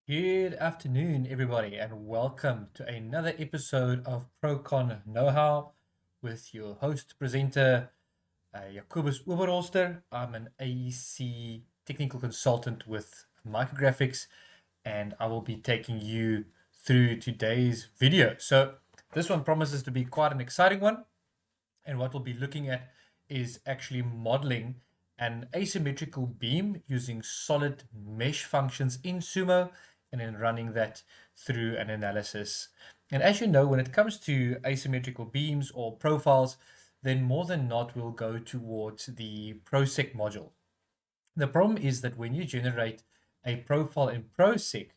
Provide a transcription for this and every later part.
Good afternoon, everybody, and welcome to another episode of Prokon Know-How with your host presenter, Jacobus Oberholster. I'm an AEC technical consultant with Micrographics, and I will be taking you through today's video. So this one promises to be quite an exciting one, and what we'll be looking at is actually modeling an asymmetrical beam using solid mesh functions in SUMO and then running that through an analysis. And as you know, when it comes to asymmetrical beams or profiles, then more than not we'll go towards the ProSec module. The problem is that when you generate a profile in ProSec,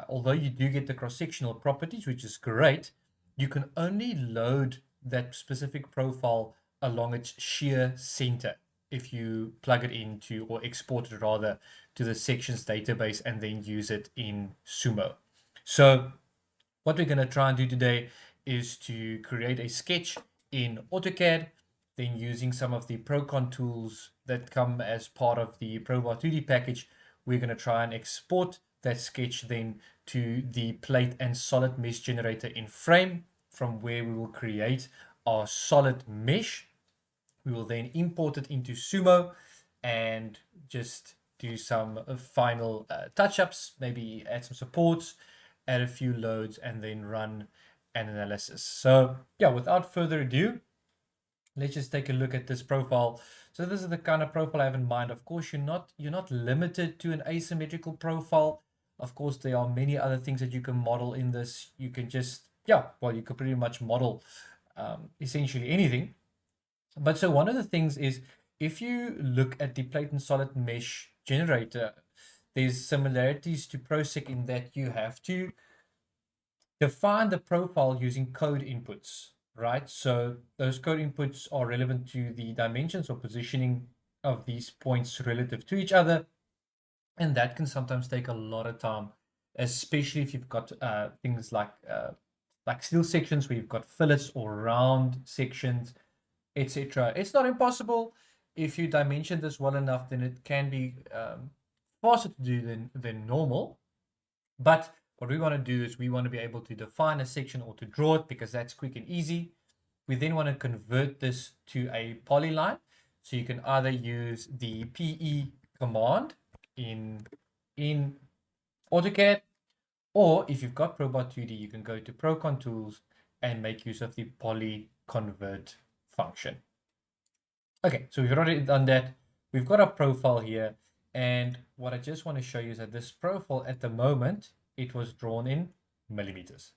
although you do get the cross-sectional properties, which is great, you can only load that specific profile along its shear center if you plug it into, or export it rather, to the sections database and then use it in SUMO. So what we're going to try and do today is to create a sketch in AutoCAD, then using some of the Prokon tools that come as part of the Probar 2D package, we're going to try and export that sketch then to the plate and solid mesh generator in Frame, from where we will create our solid mesh. We will then import it into SUMO and just do some final touch-ups, maybe add some supports, add a few loads, and then run an analysis. So yeah, without further ado, let's just take a look at this profile. So this is the kind of profile I have in mind. Of course, you're not limited to an asymmetrical profile. Of course, there are many other things that you can model in this. You can just, yeah, well, you could pretty much model essentially anything. But so one of the things is, if you look at the plate and solid mesh generator, there's similarities to ProSec in that you have to define the profile using code inputs, right? So those code inputs are relevant to the dimensions or positioning of these points relative to each other. And that can sometimes take a lot of time, especially if you've got things like steel sections where you've got fillets or round sections, etc. It's not impossible. If you dimension this well enough, then it can be faster to do than normal. But what we want to do is we want to be able to define a section or to draw it, because that's quick and easy. We then want to convert this to a polyline. So you can either use the PE command in AutoCAD, or if you've got Probar 2D, you can go to Prokon tools and make use of the poly convert function. Okay, so we've already done that. We've got our profile here. And what I just want to show you is that this profile at the moment, it was drawn in millimeters.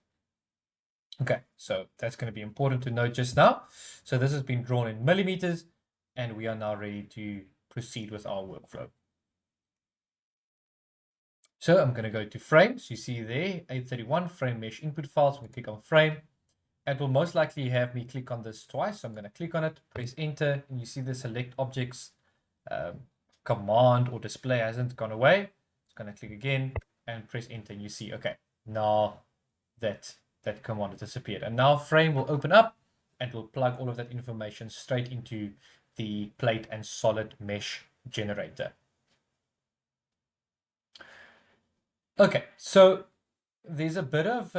Okay, so that's going to be important to note just now. So this has been drawn in millimeters, and we are now ready to proceed with our workflow. So I'm going to go to frames. You see there, 831 frame mesh input files. We click on frame. It will most likely have me click on this twice. So I'm going to click on it, press enter, and you see the select objects command or display hasn't gone away. It's going to click again and press enter, and you see, okay, now that command has disappeared. And now frame will open up and will plug all of that information straight into the plate and solid mesh generator. Okay, so there's a bit of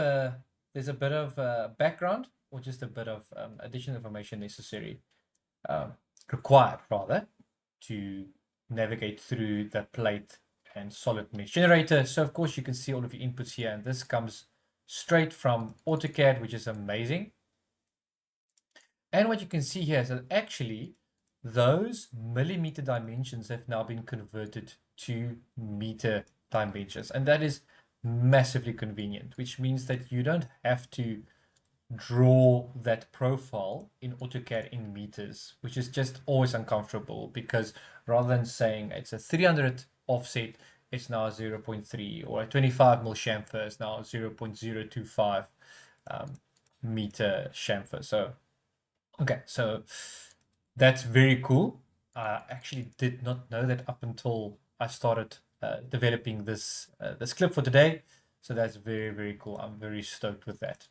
background, or just a bit of additional information necessary, required rather, to navigate through the plate and solid mesh generator. So of course you can see all of your inputs here, and this comes straight from AutoCAD, which is amazing. And what you can see here is that actually those millimeter dimensions have now been converted to meter dimensions, and that is massively convenient, which means that you don't have to draw that profile in AutoCAD in meters, which is just always uncomfortable, because rather than saying it's a 300 offset, it's now 0.3, or a 25 mil chamfer is now 0.025 meter chamfer. So okay, so that's very cool. I actually did not know that up until I started developing this this clip for today. So that's very, very cool. I'm very stoked with that.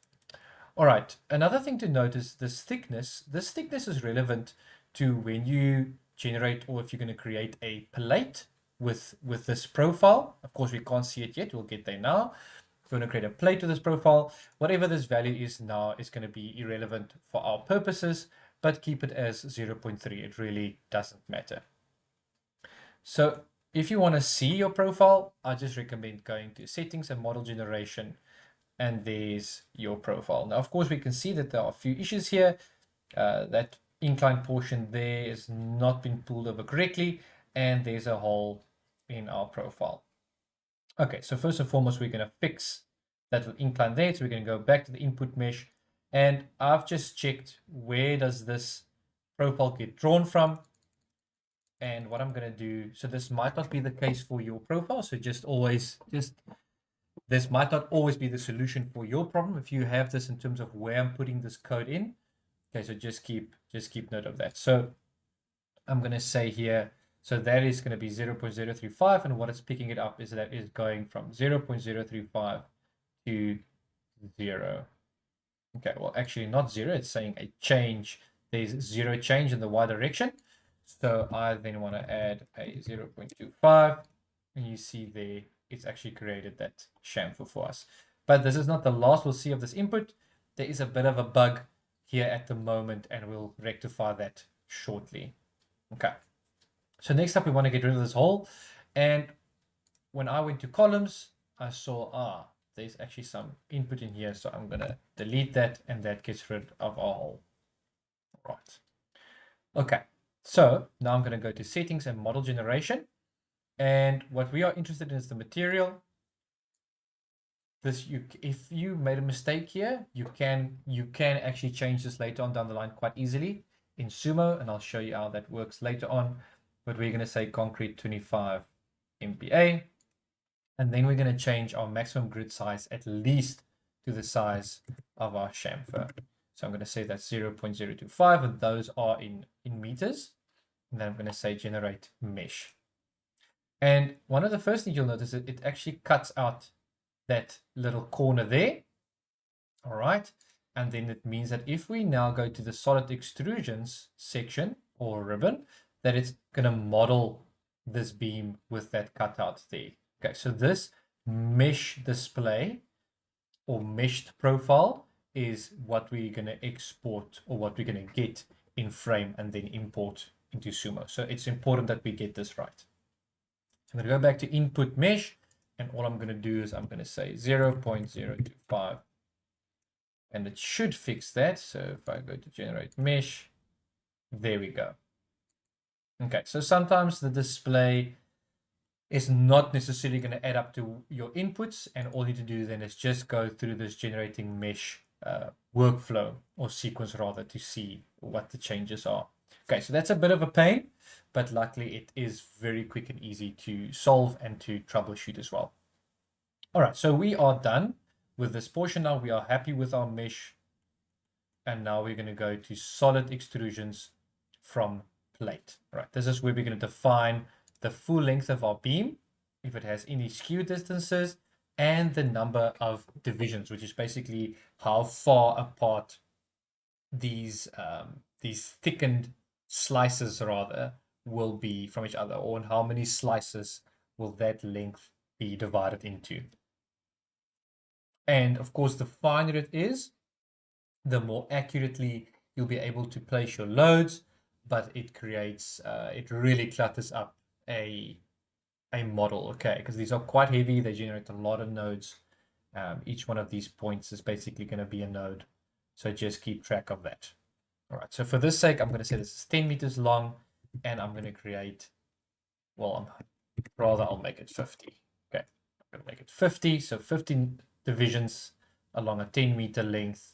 All right, another thing to note is this thickness. This thickness is relevant to when you generate, or if you're going to create a plate with this profile. Of course, we can't see it yet. We'll get there now. We're going to create a plate to this profile. Whatever this value is now is going to be irrelevant for our purposes, but keep it as 0.3. It really doesn't matter. So if you want to see your profile, I just recommend going to settings and model generation, and there's your profile. Now, of course, we can see that there are a few issues here. That inclined portion there is not been pulled over correctly, and there's a hole in our profile. Okay, so first and foremost, we're going to fix that little incline there. So we're going to go back to the input mesh, and I've just checked where does this profile get drawn from. And what I'm going to do, so this might not be the case for your profile. So this might not always be the solution for your problem if you have this in terms of where I'm putting this code in. Okay, so just keep note of that. So I'm going to say here, so that is going to be 0.035, and what it's picking it up is that is going from 0.035 to 0. Okay, well, actually not 0, it's saying a change. There's 0 change in the y direction. So I then want to add a 0.25, and you see there, it's actually created that chamfer for us. But this is not the last we'll see of this input. There is a bit of a bug here at the moment, and we'll rectify that shortly. Okay. So next up, we want to get rid of this hole. And when I went to columns, I saw, there's actually some input in here. So I'm going to delete that, and that gets rid of our hole. Right. Okay. So now I'm going to go to settings and model generation. And what we are interested in is the material. If you made a mistake here, you can actually change this later on down the line quite easily in SUMO, and I'll show you how that works later on. But we're going to say concrete 25 MPa, and then we're going to change our maximum grid size at least to the size of our chamfer. So I'm going to say that's 0.025, and those are in meters. And then I'm going to say generate mesh. And one of the first things you'll notice is it actually cuts out that little corner there. All right. And then it means that if we now go to the solid extrusions section or ribbon, that it's going to model this beam with that cutout there. Okay, so this mesh display or meshed profile is what we're going to export, or what we're going to get in frame and then import into SUMO. So it's important that we get this right. So I'm going to go back to input mesh, and all I'm going to do is I'm going to say 0.025, and it should fix that. So if I go to generate mesh, there we go. Okay, so sometimes the display is not necessarily going to add up to your inputs, and all you need to do then is just go through this generating mesh workflow, or sequence rather, to see what the changes are. Okay, so that's a bit of a pain, but luckily it is very quick and easy to solve and to troubleshoot as well. All right, so we are done with this portion now. We are happy with our mesh, and now we're going to go to solid extrusions from plate. All right, this is where we're going to define the full length of our beam, if it has any skew distances, and the number of divisions, which is basically how far apart these thickened slices rather will be from each other, or in how many slices will that length be divided into. And of course, the finer it is, the more accurately you'll be able to place your loads, but it creates, it really clutters up a model, okay? Because these are quite heavy, they generate a lot of nodes. Each one of these points is basically going to be a node. So just keep track of that. All right, so for this sake, I'm going to say this is 10 meters long, and I'm going to create, well, I'll make it 50. Okay, I'm going to make it 50, so 15 divisions along a 10-meter length,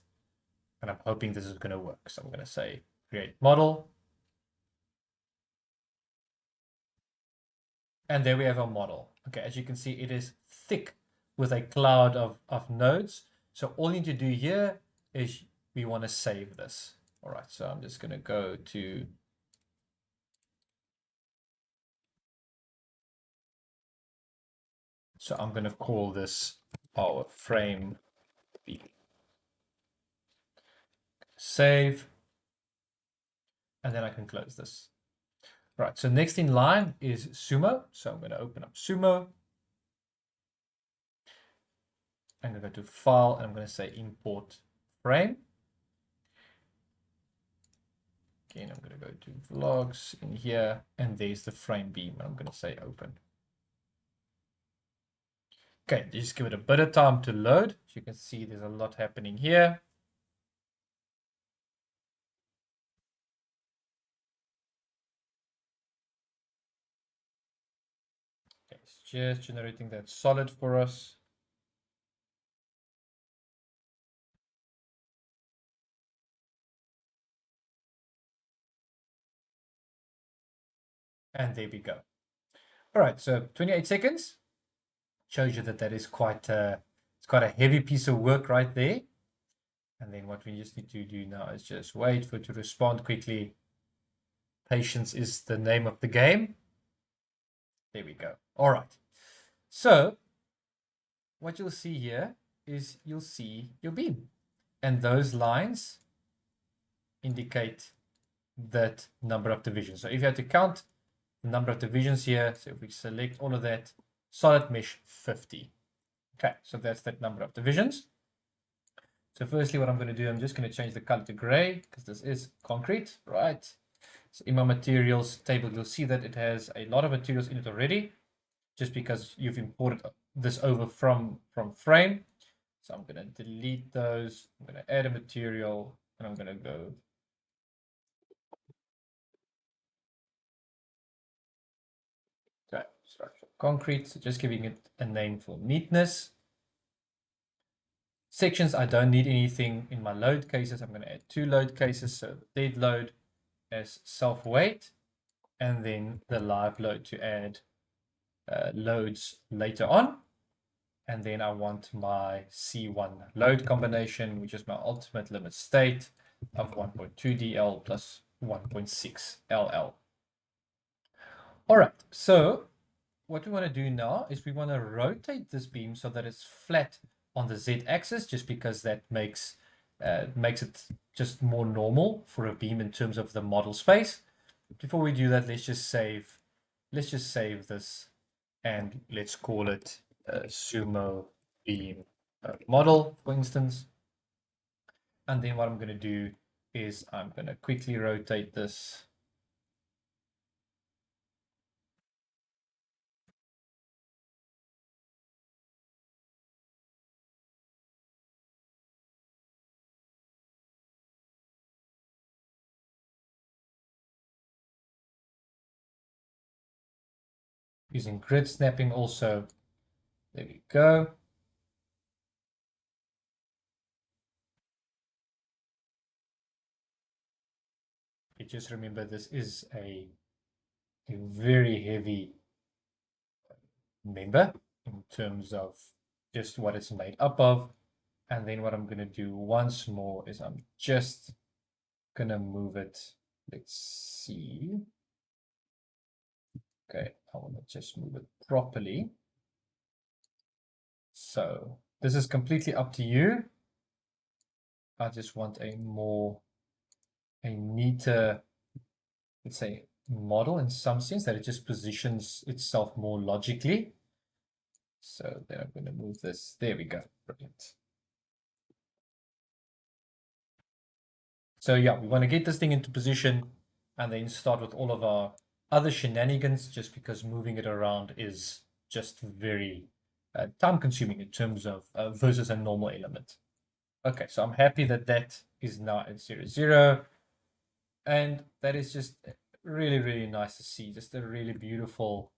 and I'm hoping this is going to work. So I'm going to say create model. And there we have our model. Okay, as you can see, it is thick with a cloud of nodes. So all you need to do here is we want to save this. All right, so I'm just going to go to so I'm going to call this our frame B. Save, and then I can close this. Right, so next in line is SUMO. So I'm going to open up SUMO. I'm going to go to File, and I'm going to say Import Frame. Again, I'm going to go to Vlogs in here, and there's the frame beam. I'm going to say Open. Okay, just give it a bit of time to load. As you can see, there's a lot happening here. Okay, it's just generating that solid for us. And there we go. All right, so 28 seconds shows you that that is quite it's quite a heavy piece of work right there. And then what we just need to do now is just wait for it to respond quickly. Patience is the name of the game. There we go. All right. So what you'll see here is you'll see your beam. And those lines indicate that number of divisions. So if you had to count the number of divisions here, so if we select all of that, solid mesh 50. Okay, so that's that number of divisions. So firstly, what I'm going to do, I'm just going to change the color to gray because this is concrete, right? So in my materials table, you'll see that it has a lot of materials in it already, just because you've imported this over from frame. So I'm going to delete those. I'm going to add a material, and I'm going to go okay, structural concrete. So just giving it a name for neatness. Sections, I don't need anything in my load cases. I'm going to add 2 load cases. So the dead load as self weight, and then the live load to add loads later on. And then I want my C1 load combination, which is my ultimate limit state of 1.2 DL plus 1.6 LL. All right, so what we want to do now is we want to rotate this beam so that it's flat on the Z-axis, just because that makes it just more normal for a beam in terms of the model space. Before we do that, let's just save this, and let's call it SUMO beam model, for instance. And then what I'm going to do is I'm going to quickly rotate this. Using grid snapping also. There we go. You just remember this is a very heavy member in terms of just what it's made up of. And then what I'm going to do once more is I'm just going to move it. Let's see. Okay, I want to just move it properly. So this is completely up to you. I just want a neater, let's say, model in some sense, that it just positions itself more logically. So then I'm going to move this. There we go. Brilliant. So yeah, we want to get this thing into position and then start with all of our other shenanigans, just because moving it around is just very time consuming in terms of versus a normal element. Okay, so I'm happy that that is now at 0, 0. And that is just really, really nice to see. Just a really beautiful,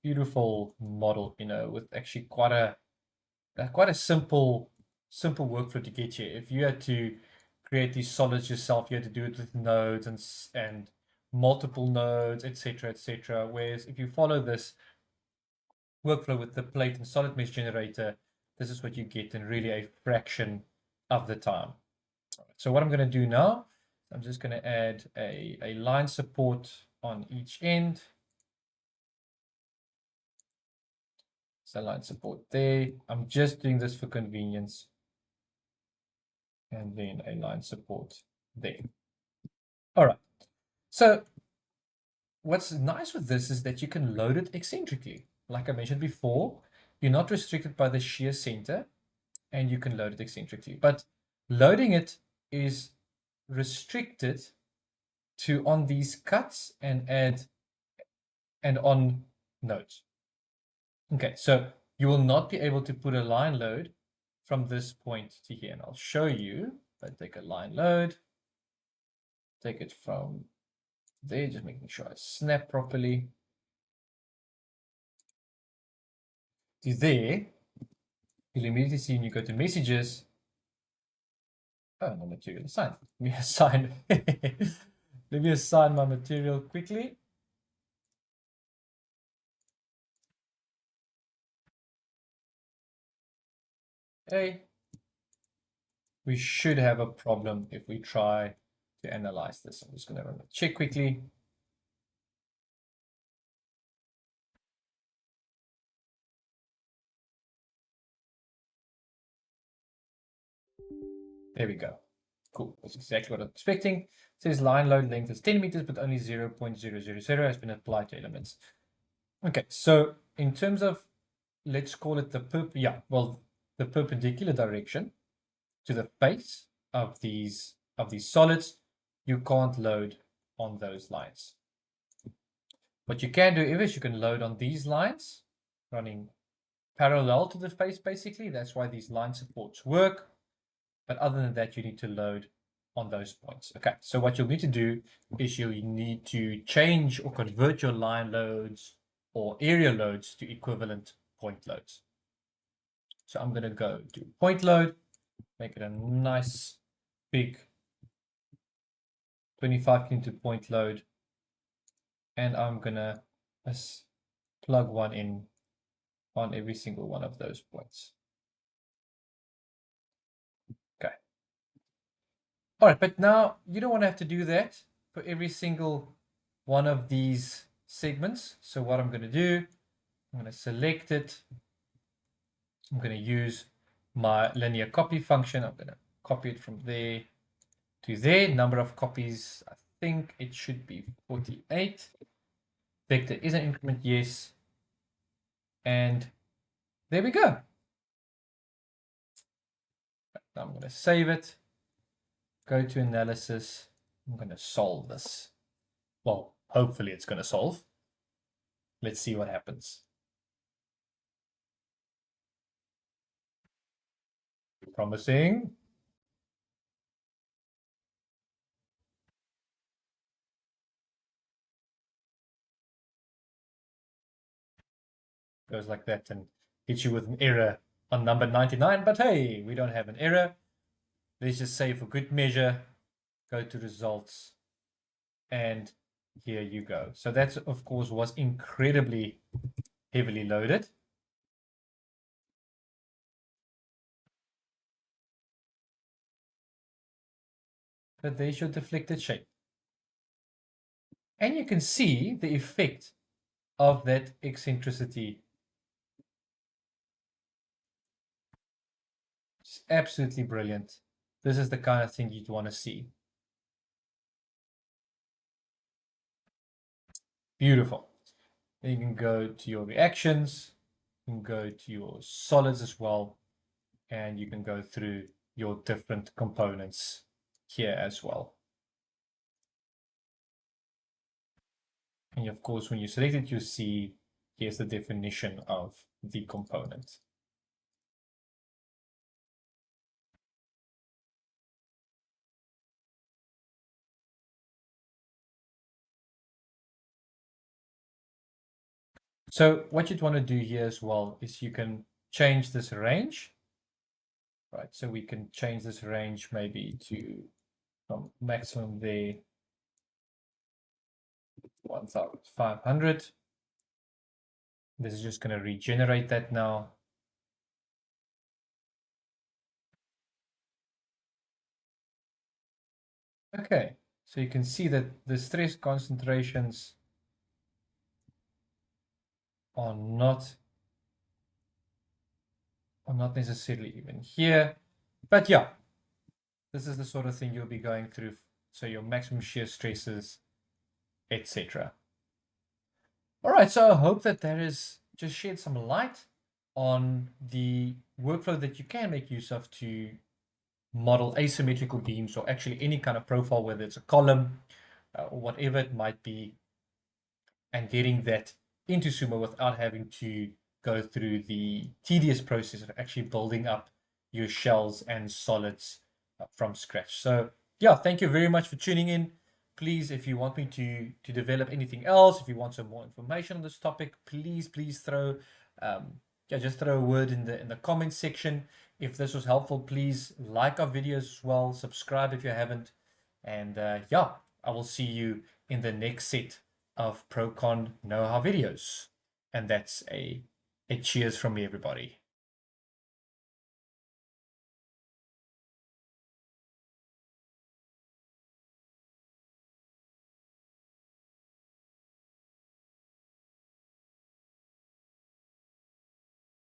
beautiful model, with actually quite a simple workflow to get here. If you had to create these solids yourself, you had to do it with nodes and multiple nodes, etc., etc. Whereas if you follow this workflow with the plate and solid mesh generator, this is what you get in really a fraction of the time. So what I'm going to do now, I'm just going to add a line support on each end. So line support there. I'm just doing this for convenience. And then a line support there. All right. So what's nice with this is that you can load it eccentrically. Like I mentioned before, you're not restricted by the shear center and you can load it eccentrically. But loading it is restricted to on these cuts and add and on nodes. Okay, so you will not be able to put a line load from this point to here. And I'll show you. I take a line load, take it from there, just making sure I snap properly. To there, you'll immediately see when you go to messages. Oh, no material assigned. Let me assign. Let me assign my material quickly. Okay. We should have a problem if we try to analyze this. I'm just going to run a check quickly. There we go. Cool. That's exactly what I'm expecting. It says line load length is 10 meters, but only 0.000 has been applied to elements. Okay, so in terms of, let's call it the the perpendicular direction to the face of these solids, you can't load on those lines. What you can do is you can load on these lines running parallel to the face, basically. That's why these line supports work. But other than that, you need to load on those points. Okay, so what you'll need to do is you need to change or convert your line loads or area loads to equivalent point loads. So I'm going to go to point load, make it a nice big 25 into point load, and I'm going to plug one in on every single one of those points. Okay. All right, but now you don't want to have to do that for every single one of these segments. So what I'm going to do, I'm going to select it. I'm going to use my linear copy function. I'm going to copy it from there to there. Number of copies, I think it should be 48. Vector is an increment, yes. And there we go. Now I'm going to save it. Go to analysis. I'm going to solve this. Well, hopefully it's going to solve. Let's see what happens. Promising. Goes like that and hits you with an error on number 99. But hey, we don't have an error. Let's just say for good measure, go to results. And here you go. So that, of course, was incredibly heavily loaded. But there's your deflected shape. And you can see the effect of that eccentricity. It's absolutely brilliant. This is the kind of thing you'd want to see. Beautiful. Then you can go to your reactions, you can go to your solids as well, and you can go through your different components here as well. And of course, when you select it, you see here's the definition of the component. So what you'd want to do here as well is you can change this range, right? So we can change this range maybe to from maximum there 1500. This is just going to regenerate that now. Okay, so you can see that the stress concentrations are not necessarily even here, but yeah, this is the sort of thing you'll be going through. So your maximum shear stresses, etc. All right, so I hope that that has just shed some light on the workflow that you can make use of to model asymmetrical beams, or actually any kind of profile, whether it's a column or whatever it might be, and getting that into SUMO without having to go through the tedious process of actually building up your shells and solids from scratch. So yeah, thank you very much for tuning in. Please, if you want me to develop anything else, if you want some more information on this topic, please throw yeah, just throw a word in the comments section. If this was helpful, please like our videos as well, subscribe if you haven't, and yeah, I will see you in the next set of Prokon know-how videos. And that's a cheers from me, everybody.